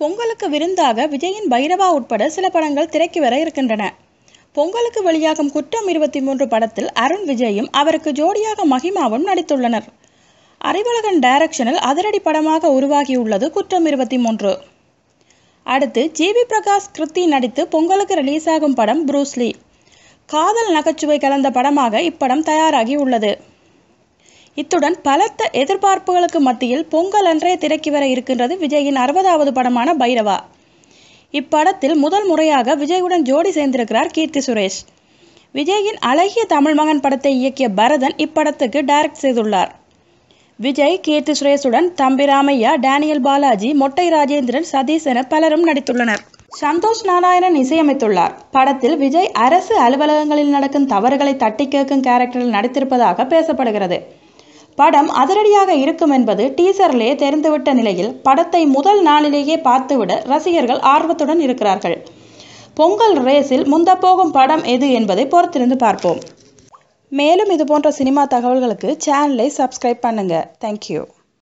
பொங்கலுக்கு விருந்தாக விஜயின் பைரவா உட்பட சில படங்கள் திரைக்கு வர இருக்கின்றன. பொங்கலுக்கு வெளியாகும் குற்றம் 23 படத்தில் அருண் விஜயும் அவருக்கு ஜோடியாக மகிமாவும் நடித்துள்ளனர். அறிவழகன் டைரக்ஷனில் அதிரடி படமாக உருவாகியுள்ளது குற்றம் 23. அடுத்து ஜிவி பிரகாஷ் கிருத்தி நடித்து பொங்கலுக்கு ரிலீஸ் ஆகும் படம் ப்ரூஸ்லி. காதல் நகைச்சுவை கலந்த படமாக இப்படம் தயாராகி உள்ளது. இத்துடன் பலத்த எதிர்பார்ப்புகளுக்கு மத்தியில் பொங்கல் அன்றே திரைக்கு வர இருக்கின்றது விஜயின் 60வது படமான பைரவா. இப்படத்தில் முதல் முறையாக விஜயுடன் ஜோடி சேர்ந்திருக்கிறார் கீர்த்தி சுரேஷ். விஜயின் அழகிய தமிழ் மகன் படத்தை இயக்கிய பரதன் இப்படத்துக்கு டைரக்ட் செய்துள்ளார். விஜய், கீர்த்தி சுரேஷுடன் தம்பி ராமையா, டேனியல் பாலாஜி, மொட்டை ராஜேந்திரன், சதீஷ் என பலரும் நடித்துள்ளனர். சந்தோஷ் நாராயணன் இசையமைத்துள்ளார். படத்தில் விஜய் அரசு அலுவலகங்களில் நடக்கும் தவறுகளை தட்டி கேட்கும் கேரக்டரில் நடித்திருப்பதாக பேசப்படுகிறது. படம் அதிரடியாக இருக்கும் என்பது டீசரிலேயே தெரிந்துவிட்ட நிலையில் படத்தை முதல் நாளிலேயே பார்த்துவிட ரசிகர்கள் ஆர்வத்துடன் இருக்கிறார்கள். பொங்கல் ரேஸில் முந்தப்போகும் படம் எது என்பதை பொறுத்திருந்து பார்ப்போம். மேலும் இதுபோன்ற சினிமா தகவல்களுக்கு சேனலை சப்ஸ்கிரைப் பண்ணுங்க. தேங்க்யூ.